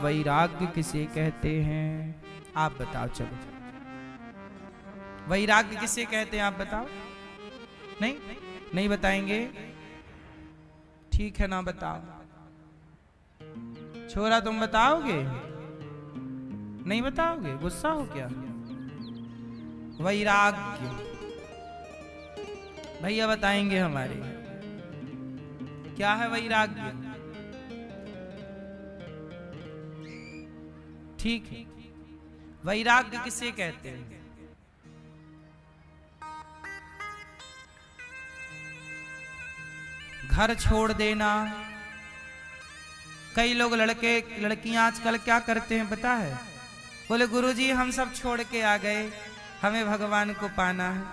वैराग्य किसे कहते हैं? आप बताओ। चलो, वैराग्य किसे कहते हैं आप बताओ। नहीं नहीं बताएंगे? ठीक है ना, बताओ। छोरा तुम बताओगे? नहीं बताओगे? गुस्सा हो क्या? वैराग्य भैया बताएंगे हमारे। क्या है वैराग्य? ठीक है, वैराग्य किसे कहते हैं? घर छोड़ देना। कई लोग लड़के लड़कियां आजकल क्या करते हैं पता है? बोले गुरुजी हम सब छोड़ के आ गए, हमें भगवान को पाना है।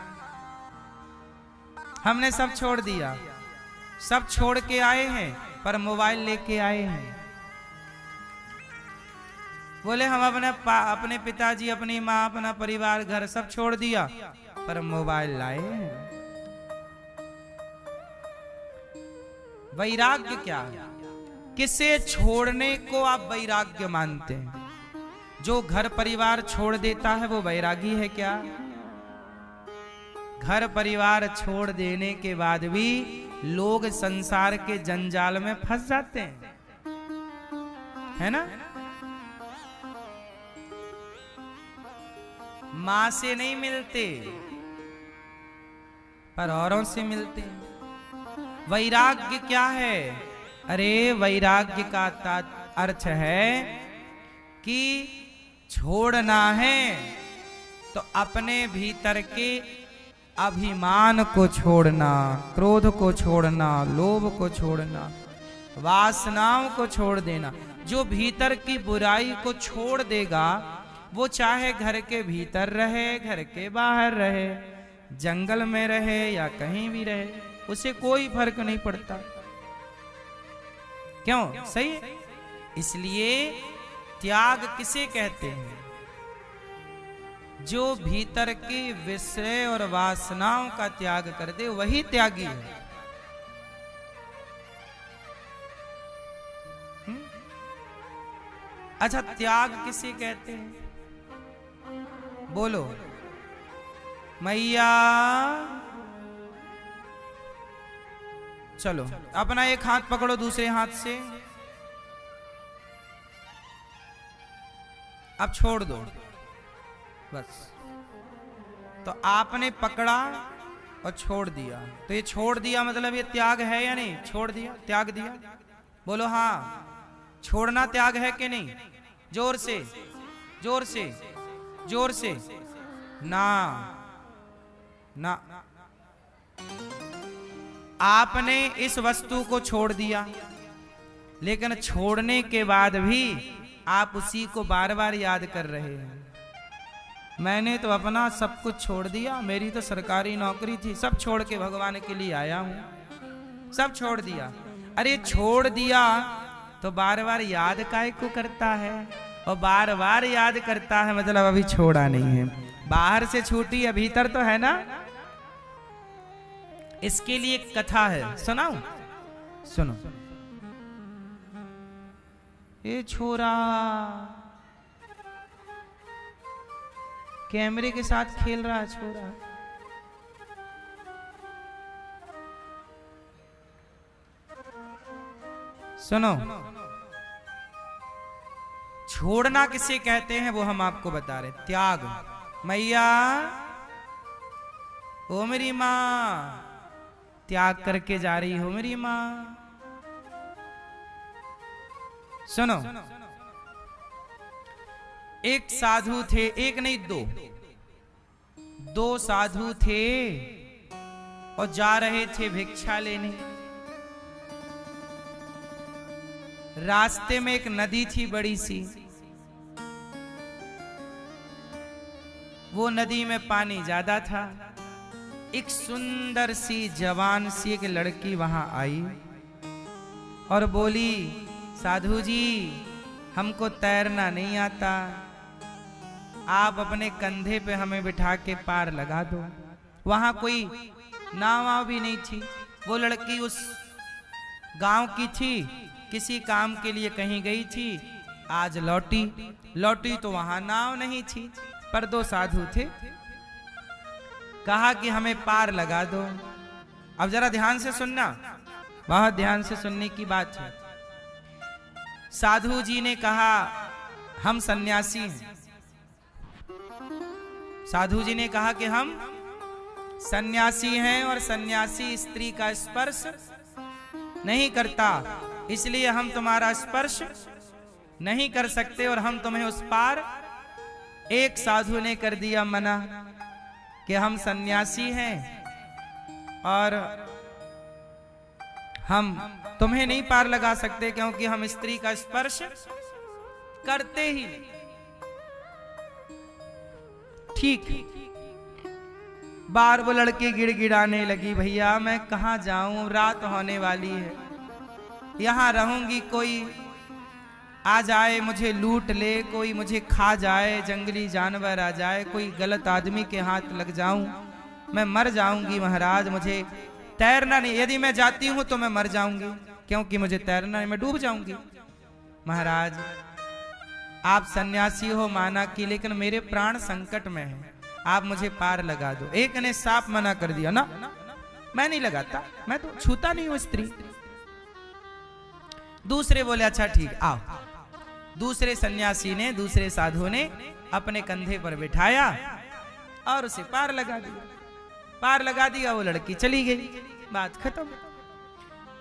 हमने सब छोड़ दिया, सब छोड़ के आए हैं, पर मोबाइल लेके आए हैं। बोले हम अपने पिताजी, अपनी माँ, अपना परिवार, घर सब छोड़ दिया, पर मोबाइल लाए हैं। वैराग्य क्या है? किसे छोड़ने को आप वैराग्य मानते हैं? जो घर परिवार छोड़ देता है वो वैरागी है क्या? घर परिवार छोड़ देने के बाद भी लोग संसार के जंजाल में फंस जाते हैं, है ना? मां से नहीं मिलते, पर औरों से मिलते हैं। वैराग्य क्या है? अरे वैराग्य का अर्थ है कि छोड़ना है तो अपने भीतर के अभिमान को छोड़ना, क्रोध को छोड़ना, लोभ को छोड़ना, वासनाओं को छोड़ देना। जो भीतर की बुराई को छोड़ देगा वो चाहे घर के भीतर रहे, घर के बाहर रहे, जंगल में रहे या कहीं भी रहे, उसे कोई फर्क नहीं पड़ता। क्यों? सही है। इसलिए त्याग किसे कहते हैं? जो भीतर के विषय और वासनाओं का त्याग कर दे वही त्यागी है। अच्छा, त्याग किसे कहते हैं? बोलो मैया। चलो अपना एक हाथ पकड़ो, दूसरे हाथ से अब छोड़ दो बस। तो आपने पकड़ा और छोड़ दिया, तो ये छोड़ दिया मतलब ये त्याग है या नहीं? छोड़ दिया, त्याग दिया। बोलो हाँ, छोड़ना त्याग है कि नहीं? जोर से, जोर से, जोर से। ना ना, आपने इस वस्तु को छोड़ दिया, लेकिन छोड़ने के बाद भी आप उसी को बार बार याद कर रहे हैं। मैंने तो अपना सब कुछ छोड़ दिया, मेरी तो सरकारी नौकरी थी, सब छोड़ के भगवान के लिए आया हूं, सब छोड़ दिया। अरे छोड़ दिया तो बार बार याद काहे को करता है? और बार बार याद करता है मतलब अभी छोड़ा नहीं है। बाहर से छूटी है, भीतर तो है ना। इसके लिए एक कथा है, सुनाऊं? सुनो। ये छोरा कैमरे के साथ खेल रहा है। छोरा सुनो, छोड़ना किसे कहते हैं वो हम आपको बता रहे। त्याग। मैया ओ मेरी माँ, त्याग करके जा रही हो मेरी माँ। सुनो, एक साधु थे, एक नहीं दो साधु थे और जा रहे थे भिक्षा लेने। रास्ते में एक नदी थी बड़ी सी, वो नदी में पानी ज्यादा था। एक सुंदर सी जवान सी एक लड़की वहां आई और बोली, साधु जी हमको तैरना नहीं आता, आप अपने कंधे पे हमें बिठा के पार लगा दो। वहां कोई नाव भी नहीं थी। वो लड़की उस गांव की थी, किसी काम के लिए कहीं गई थी, आज लौटी। लौटी तो वहां नाव नहीं थी, पर दो साधु थे। कहा कि हमें पार लगा दो। अब जरा ध्यान से सुनना, बहुत ध्यान से सुनने की बात है। साधु जी ने कहा हम सन्यासी हैं। साधु जी ने कहा कि हम सन्यासी हैं और सन्यासी स्त्री का स्पर्श नहीं करता, इसलिए हम तुम्हारा स्पर्श नहीं कर सकते और हम तुम्हें उस पार। एक साधु ने कर दिया मना कि हम सन्यासी हैं और हम तुम्हें नहीं पार लगा सकते, क्योंकि हम स्त्री का स्पर्श करते ही नहीं। ठीक, बार वो लड़की गिड़गिड़ाने लगी, भैया मैं कहां जाऊं, रात होने वाली है, यहां रहूंगी, कोई आ जाए मुझे लूट ले, कोई मुझे खा जाए, जंगली जानवर आ जाए, कोई गलत आदमी के हाथ लग जाऊं, मैं मर जाऊंगी महाराज, मुझे तैरना नहीं, यदि मैं जाती हूं तो मैं मर जाऊंगी, क्योंकि मुझे तैरना नहीं, मैं डूब जाऊंगी। महाराज आप सन्यासी हो माना कि, लेकिन मेरे प्राण संकट में हैं, आप मुझे पार लगा दो। एक ने साफ मना कर दिया, ना मैं नहीं लगाता, मैं तो छूता नहीं हूं स्त्री। दूसरे बोले अच्छा ठीक आओ। दूसरे सन्यासी ने, दूसरे साधु ने अपने कंधे पर बिठाया और उसे पार लगा दिया। पार लगा दिया, वो लड़की चली गई, बात खत्म।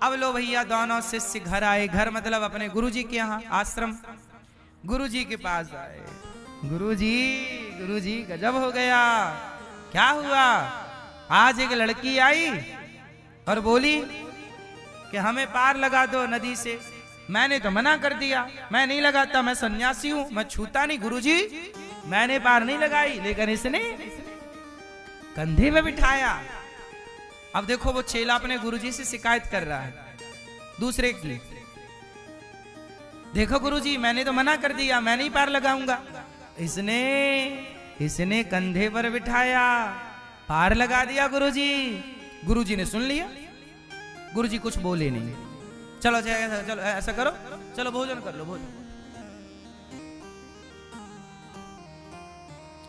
अब लो भैया दोनों शिष्य घर आए, घर मतलब अपने गुरुजी के यहाँ आश्रम। गुरुजी के पास आए, गुरुजी गजब हो गया, क्या हुआ? आज एक लड़की आई और बोली कि हमें पार लगा दो नदी से। मैंने तो मना कर दिया, मैं नहीं लगाता, मैं सन्यासी हूं, मैं छूता नहीं। गुरुजी मैंने पार नहीं लगाई, लेकिन इसने कंधे में बिठाया। अब देखो वो चेला अपने गुरुजी से शिकायत कर रहा है दूसरे की, देखो गुरुजी मैंने तो मना कर दिया, मैं नहीं पार लगाऊंगा, इसने कंधे पर बिठाया, पार लगा दिया गुरुजी। गुरुजी ने सुन लिया, गुरुजी कुछ बोले नहीं। चलो चलो ऐसा करो, चलो भोजन कर लो, भोजन।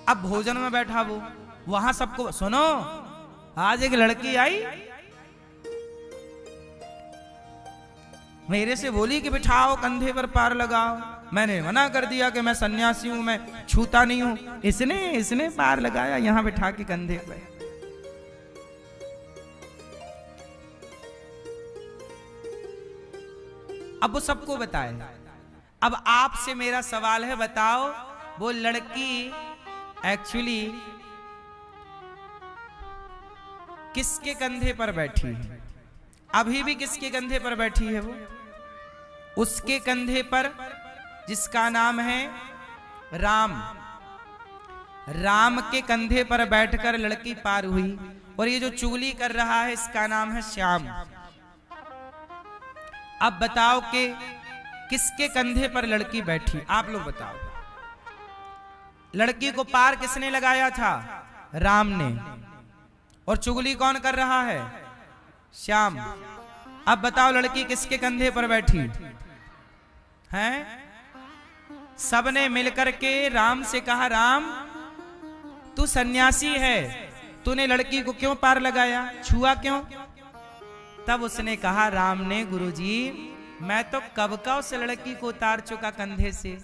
अब भोजन में बैठा वो, वहां सबको सुनो, आज एक लड़की आई मेरे से बोली कि बिठाओ कंधे पर पार लगाओ, मैंने मना कर दिया कि मैं सन्यासी हूं, मैं छूता नहीं हूं। इसने पार लगाया यहां बिठा के कंधे पे। अब वो सबको बताए। अब आपसे मेरा सवाल है, बताओ वो लड़की एक्चुअली किसके कंधे पर बैठी है? अभी भी किसके कंधे पर बैठी है वो? उसके कंधे पर जिसका नाम है राम। राम के कंधे पर बैठकर लड़की पार हुई। और ये जो चुगली कर रहा है इसका नाम है श्याम। अब बताओ कि किसके कंधे पर लड़की बैठी? आप लोग बताओ। लड़की को पार किसने लगाया था? राम ने। और चुगली कौन कर रहा है? श्याम। अब बताओ लड़की किसके कंधे पर बैठी है? सबने मिलकर के राम से कहा, राम तू सन्यासी है, तूने लड़की को क्यों पार लगाया, छुआ क्यों? तब उसने कहा, राम ने, गुरुजी मैं तो कब का उस लड़की को उतार चुका कंधे से,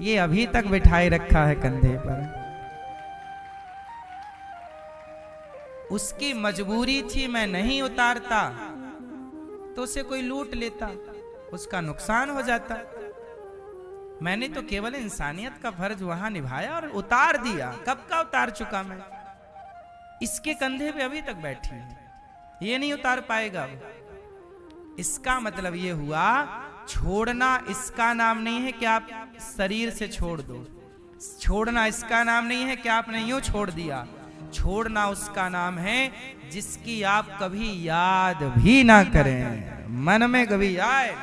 ये अभी तक बिठाए रखा है कंधे पर। उसकी मजबूरी थी, मैं नहीं उतारता तो उसे कोई लूट लेता, उसका नुकसान हो जाता। मैंने तो केवल इंसानियत का फर्ज वहां निभाया और उतार दिया। कब का उतार चुका मैं, इसके कंधे पे अभी तक बैठी है, ये नहीं उतार पाएगा। इसका मतलब ये हुआ, छोड़ना इसका नाम नहीं है कि आप शरीर से छोड़ दो। छोड़ना इसका नाम नहीं है कि आपने यूं छोड़ दिया। छोड़ना उसका नाम है जिसकी आप कभी याद भी ना करें, मन में कभी आए।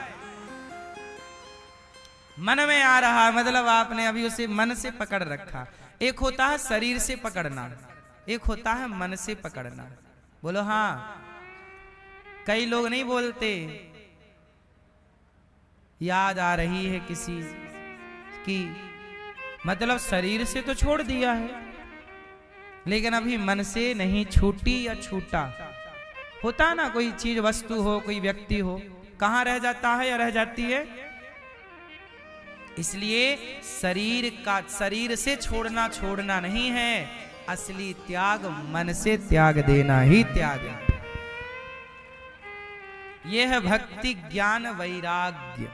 मन में आ रहा है मतलब आपने अभी उसे मन से पकड़ रखा। एक होता है शरीर से पकड़ना, एक होता है मन से पकड़ना। बोलो हाँ। कई लोग नहीं बोलते, याद आ रही है किसी, कि मतलब शरीर से तो छोड़ दिया है, लेकिन अभी मन से नहीं छूटी या छूटा। होता ना, कोई चीज वस्तु हो, कोई व्यक्ति हो, कहां रह जाता है या रह जाती है। इसलिए शरीर से छोड़ना नहीं है, असली त्याग मन से त्याग देना ही त्याग है। यह है भक्ति ज्ञान वैराग्य।